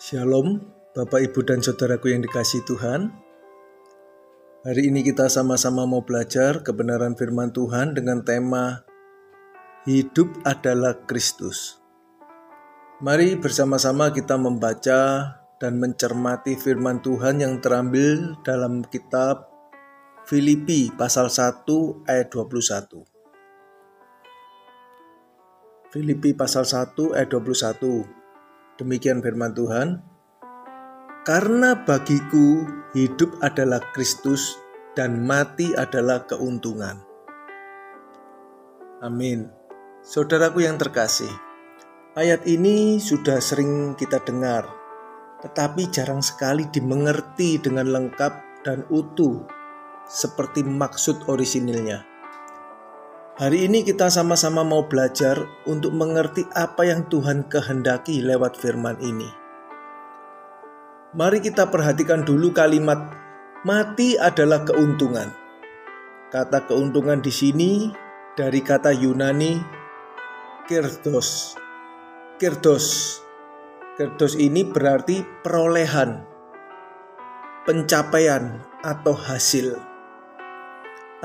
Shalom, Bapak, Ibu, dan Saudaraku yang dikasihi Tuhan. Hari ini kita sama-sama mau belajar kebenaran firman Tuhan dengan tema Hidup adalah Kristus. Mari bersama-sama kita membaca dan mencermati firman Tuhan yang terambil dalam kitab Filipi pasal 1 ayat 21. Filipi pasal 1 ayat 21. Demikian firman Tuhan. Karena bagiku hidup adalah Kristus dan mati adalah keuntungan. Amin. Saudaraku yang terkasih, ayat ini sudah sering kita dengar, tetapi jarang sekali dimengerti dengan lengkap dan utuh seperti maksud orisinilnya. Hari ini kita sama-sama mau belajar untuk mengerti apa yang Tuhan kehendaki lewat firman ini. Mari kita perhatikan dulu kalimat mati adalah keuntungan. Kata keuntungan di sini dari kata Yunani kerdos. Kerdos ini berarti perolehan, pencapaian atau hasil.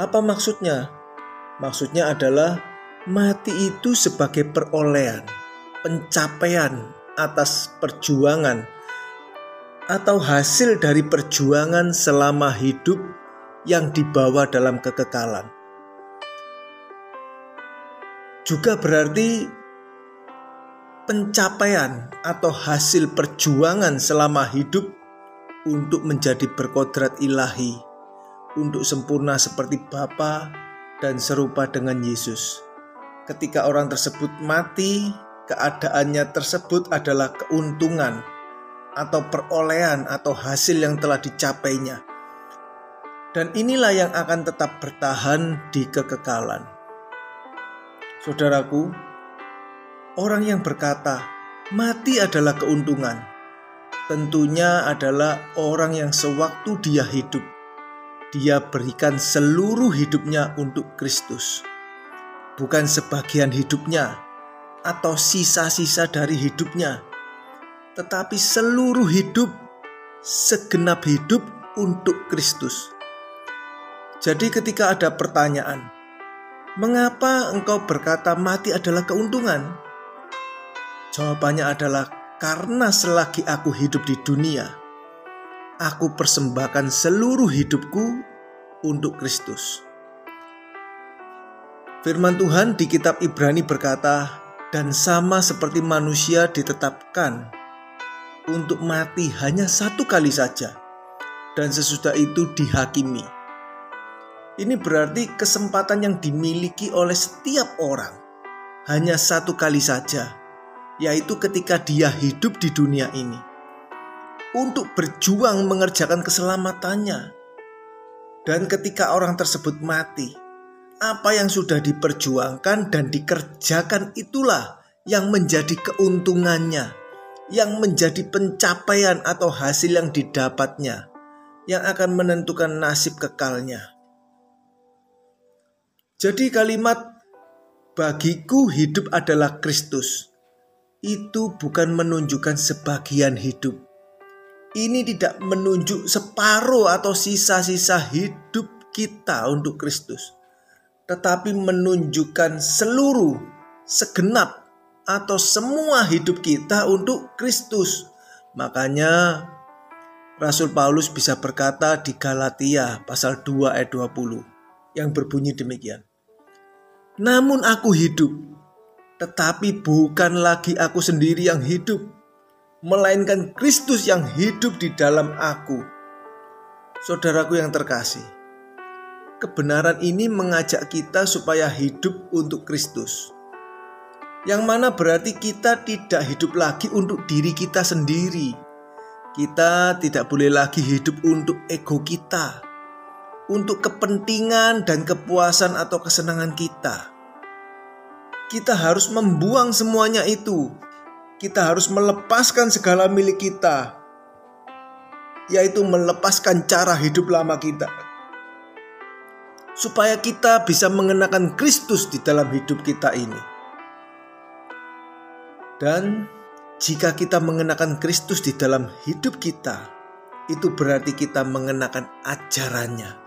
Apa maksudnya? Maksudnya adalah mati itu sebagai perolehan, pencapaian atas perjuangan atau hasil dari perjuangan selama hidup yang dibawa dalam kekekalan. Juga berarti pencapaian atau hasil perjuangan selama hidup untuk menjadi berkodrat ilahi, untuk sempurna seperti Bapa dan serupa dengan Yesus. Ketika orang tersebut mati, keadaannya tersebut adalah keuntungan atau perolehan atau hasil yang telah dicapainya. Dan inilah yang akan tetap bertahan di kekekalan. Saudaraku, orang yang berkata mati adalah keuntungan, tentunya adalah orang yang sewaktu dia hidup, dia berikan seluruh hidupnya untuk Kristus. Bukan sebagian hidupnya atau sisa-sisa dari hidupnya, tetapi seluruh hidup, segenap hidup untuk Kristus. Jadi ketika ada pertanyaan, mengapa engkau berkata mati adalah keuntungan? Jawabannya adalah karena selagi aku hidup di dunia, aku persembahkan seluruh hidupku untuk Kristus. Firman Tuhan di kitab Ibrani berkata, dan sama seperti manusia ditetapkan untuk mati hanya satu kali saja, dan sesudah itu dihakimi. Ini berarti kesempatan yang dimiliki oleh setiap orang hanya satu kali saja, yaitu ketika dia hidup di dunia ini, untuk berjuang mengerjakan keselamatannya. Dan ketika orang tersebut mati, apa yang sudah diperjuangkan dan dikerjakan itulah yang menjadi keuntungannya, yang menjadi pencapaian atau hasil yang didapatnya, yang akan menentukan nasib kekalnya. Jadi kalimat bagiku hidup adalah Kristus itu bukan menunjukkan sebagian hidup. Ini tidak menunjuk separuh atau sisa-sisa hidup kita untuk Kristus, tetapi menunjukkan seluruh, segenap, atau semua hidup kita untuk Kristus. Makanya Rasul Paulus bisa berkata di Galatia pasal 2 ayat 20 yang berbunyi demikian. Namun aku hidup, tetapi bukan lagi aku sendiri yang hidup, melainkan Kristus yang hidup di dalam aku. Saudaraku yang terkasih, kebenaran ini mengajak kita supaya hidup untuk Kristus, yang mana berarti kita tidak hidup lagi untuk diri kita sendiri. Kita tidak boleh lagi hidup untuk ego kita, untuk kepentingan dan kepuasan atau kesenangan kita. Kita harus membuang semuanya itu. Kita harus melepaskan segala milik kita, yaitu melepaskan cara hidup lama kita, supaya kita bisa mengenakan Kristus di dalam hidup kita ini. Dan Jika kita mengenakan Kristus di dalam hidup kita, itu berarti kita mengenakan ajarannya.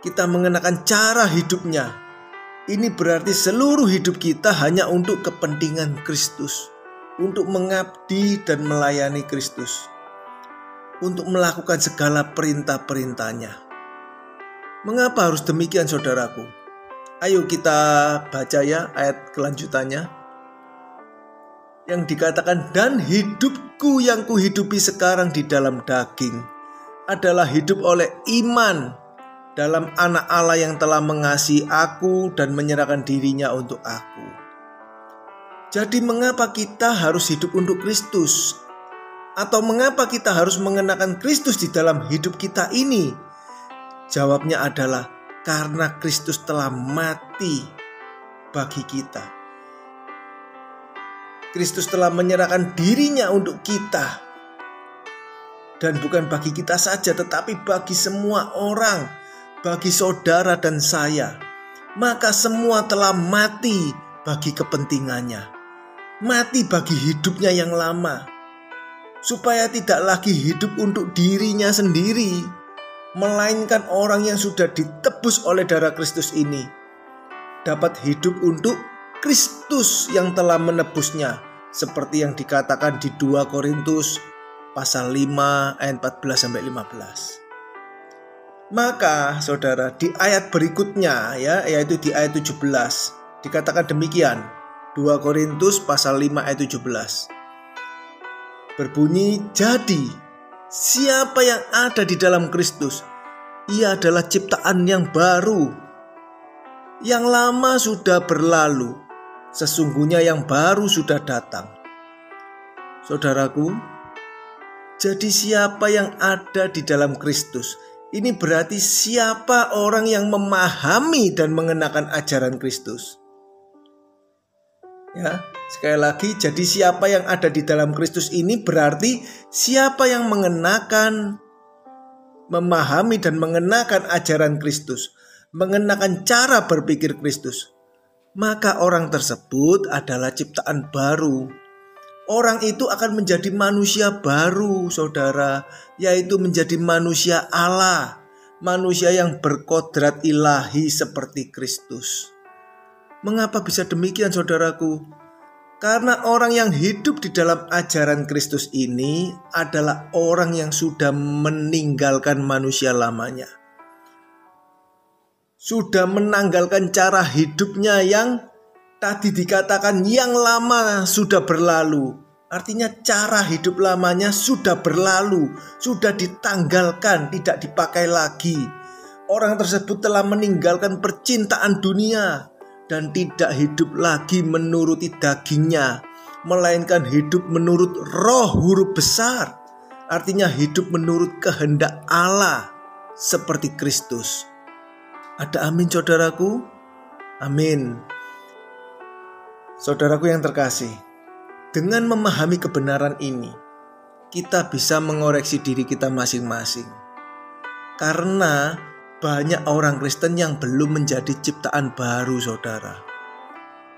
Kita mengenakan cara hidupnya. Ini berarti seluruh hidup kita hanya untuk kepentingan Kristus, untuk mengabdi dan melayani Kristus, untuk melakukan segala perintah-perintahnya. Mengapa harus demikian, saudaraku? Ayo kita baca ya ayat kelanjutannya. Yang dikatakan, dan hidupku yang kuhidupi sekarang di dalam daging adalah hidup oleh iman dalam Anak Allah yang telah mengasihi aku dan menyerahkan dirinya untuk aku. Jadi mengapa kita harus hidup untuk Kristus? Atau mengapa kita harus mengenakan Kristus di dalam hidup kita ini? Jawabnya adalah karena Kristus telah mati bagi kita. Kristus telah menyerahkan dirinya untuk kita. Dan bukan bagi kita saja, tetapi bagi semua orang, bagi saudara dan saya. Maka semua telah mati bagi kepentingannya. Mati bagi hidupnya yang lama. Supaya tidak lagi hidup untuk dirinya sendiri, melainkan orang yang sudah ditebus oleh darah Kristus ini dapat hidup untuk Kristus yang telah menebusnya, seperti yang dikatakan di 2 Korintus pasal 5 ayat 14-15. Maka saudara, di ayat berikutnya ya, yaitu di ayat 17 dikatakan demikian. 2 Korintus pasal 5 ayat 17 berbunyi, jadi siapa yang ada di dalam Kristus, ia adalah ciptaan yang baru. Yang lama sudah berlalu, sesungguhnya yang baru sudah datang. Saudaraku, jadi siapa yang ada di dalam Kristus, ini berarti siapa orang yang memahami dan mengenakan ajaran Kristus. Ya, sekali lagi, jadi siapa yang ada di dalam Kristus ini berarti siapa yang mengenakan, memahami dan mengenakan ajaran Kristus, mengenakan cara berpikir Kristus. Maka orang tersebut adalah ciptaan baru. Orang itu akan menjadi manusia baru, saudara, yaitu menjadi manusia Allah, manusia yang berkodrat ilahi seperti Kristus. Mengapa bisa demikian, saudaraku? Karena orang yang hidup di dalam ajaran Kristus ini adalah orang yang sudah meninggalkan manusia lamanya. Sudah menanggalkan cara hidupnya yang tadi dikatakan yang lama sudah berlalu. Artinya cara hidup lamanya sudah berlalu, sudah ditanggalkan, tidak dipakai lagi. Orang tersebut telah meninggalkan percintaan dunia dan tidak hidup lagi menuruti dagingnya, melainkan hidup menurut roh huruf besar. Artinya hidup menurut kehendak Allah seperti Kristus. Ada amin, saudaraku? Amin. Saudaraku yang terkasih, dengan memahami kebenaran ini, kita bisa mengoreksi diri kita masing-masing. Karena banyak orang Kristen yang belum menjadi ciptaan baru, saudara.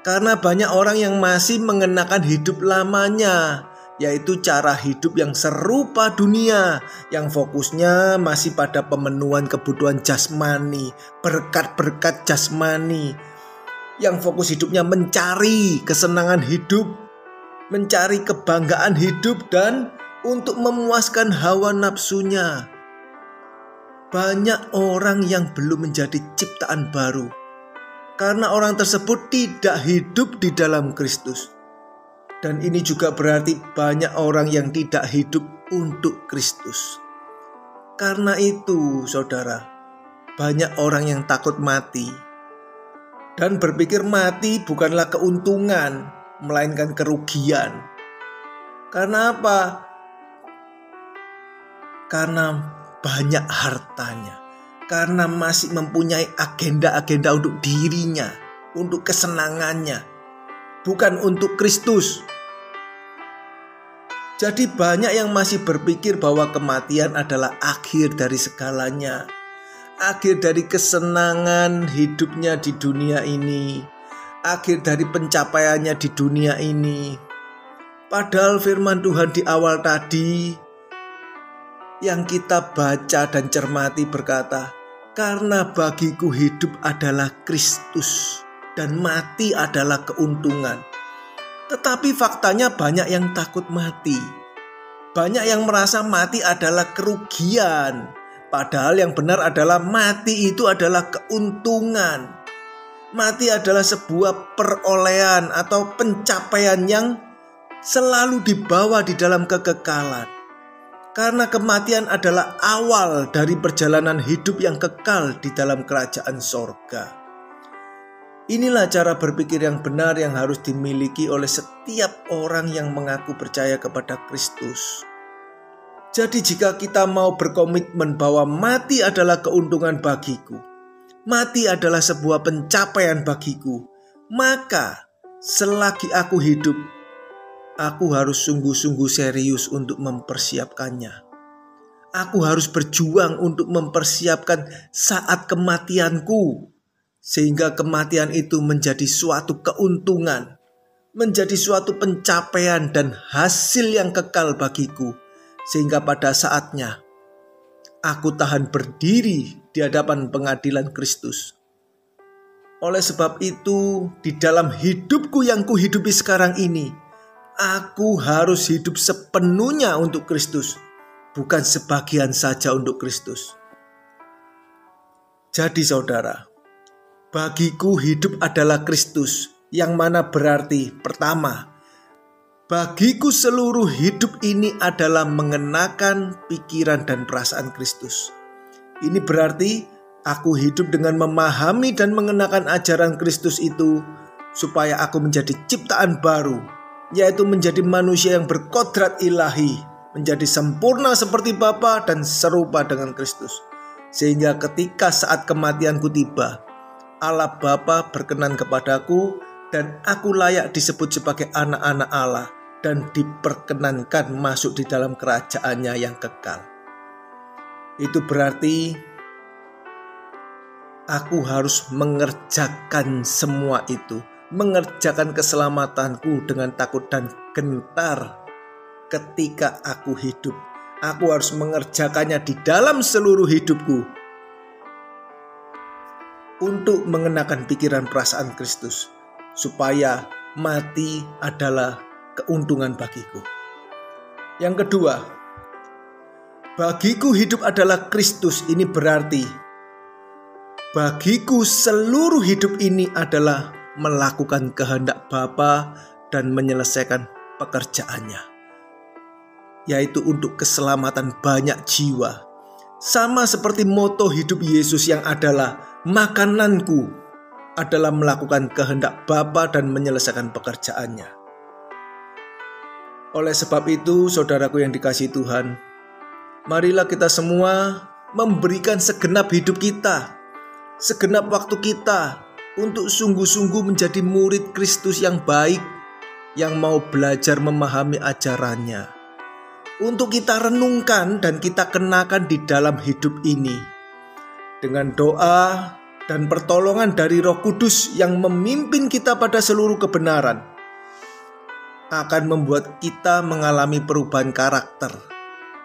Karena banyak orang yang masih mengenakan hidup lamanya, yaitu cara hidup yang serupa dunia, yang fokusnya masih pada pemenuhan kebutuhan jasmani, berkat-berkat jasmani, yang fokus hidupnya mencari kesenangan hidup, mencari kebanggaan hidup, dan untuk memuaskan hawa nafsunya. Banyak orang yang belum menjadi ciptaan baru karena orang tersebut tidak hidup di dalam Kristus. Dan ini juga berarti banyak orang yang tidak hidup untuk Kristus. Karena itu, saudara, banyak orang yang takut mati dan berpikir mati bukanlah keuntungan, melainkan kerugian. Karena apa? Karena banyak hartanya, karena masih mempunyai agenda-agenda untuk dirinya, untuk kesenangannya, bukan untuk Kristus. Jadi banyak yang masih berpikir bahwa kematian adalah akhir dari segalanya, akhir dari kesenangan hidupnya di dunia ini, akhir dari pencapaiannya di dunia ini. Padahal firman Tuhan di awal tadi yang kita baca dan cermati berkata, karena bagiku hidup adalah Kristus dan mati adalah keuntungan. Tetapi faktanya banyak yang takut mati. Banyak yang merasa mati adalah kerugian. Padahal yang benar adalah mati itu adalah keuntungan. Mati adalah sebuah perolehan atau pencapaian yang selalu dibawa di dalam kekekalan. Karena kematian adalah awal dari perjalanan hidup yang kekal di dalam kerajaan sorga. Inilah cara berpikir yang benar yang harus dimiliki oleh setiap orang yang mengaku percaya kepada Kristus. Jadi jika kita mau berkomitmen bahwa mati adalah keuntungan bagiku, mati adalah sebuah pencapaian bagiku, maka selagi aku hidup, aku harus sungguh-sungguh serius untuk mempersiapkannya. Aku harus berjuang untuk mempersiapkan saat kematianku, sehingga kematian itu menjadi suatu keuntungan, menjadi suatu pencapaian dan hasil yang kekal bagiku, sehingga pada saatnya aku tahan berdiri di hadapan pengadilan Kristus. Oleh sebab itu, di dalam hidupku yang kuhidupi sekarang ini, aku harus hidup sepenuhnya untuk Kristus, bukan sebagian saja untuk Kristus. Jadi saudara, bagiku hidup adalah Kristus, yang mana berarti pertama, bagiku seluruh hidup ini adalah mengenakan pikiran dan perasaan Kristus. Ini berarti aku hidup dengan memahami dan mengenakan ajaran Kristus itu, supaya aku menjadi ciptaan baru, yaitu menjadi manusia yang berkodrat ilahi, menjadi sempurna seperti Bapa dan serupa dengan Kristus. Sehingga ketika saat kematianku tiba, Allah Bapa berkenan kepadaku dan aku layak disebut sebagai anak-anak Allah dan diperkenankan masuk di dalam kerajaan-Nya yang kekal. Itu berarti aku harus mengerjakan semua itu, mengerjakan keselamatanku dengan takut dan gentar ketika aku hidup. Aku harus mengerjakannya di dalam seluruh hidupku untuk mengenakan pikiran perasaan Kristus, supaya mati adalah keuntungan bagiku. Yang kedua, bagiku hidup adalah Kristus. Ini berarti bagiku seluruh hidup ini adalah melakukan kehendak Bapa dan menyelesaikan pekerjaannya, yaitu untuk keselamatan banyak jiwa. Sama seperti moto hidup Yesus yang adalah makananku adalah melakukan kehendak Bapa dan menyelesaikan pekerjaannya. Oleh sebab itu, saudaraku yang dikasihi Tuhan, marilah kita semua memberikan segenap hidup kita, segenap waktu kita untuk sungguh-sungguh menjadi murid Kristus yang baik, yang mau belajar memahami ajarannya. Untuk kita renungkan dan kita kenakan di dalam hidup ini. Dengan doa dan pertolongan dari Roh Kudus yang memimpin kita pada seluruh kebenaran, akan membuat kita mengalami perubahan karakter,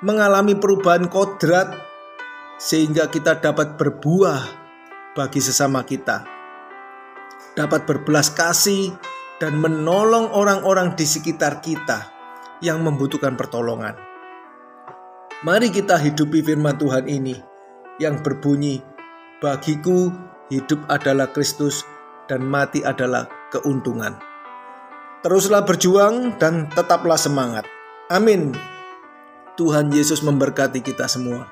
mengalami perubahan kodrat, sehingga kita dapat berbuah bagi sesama kita, dapat berbelas kasih dan menolong orang-orang di sekitar kita yang membutuhkan pertolongan. Mari kita hidupi firman Tuhan ini yang berbunyi, bagiku hidup adalah Kristus dan mati adalah keuntungan. Teruslah berjuang dan tetaplah semangat. Amin. Tuhan Yesus memberkati kita semua.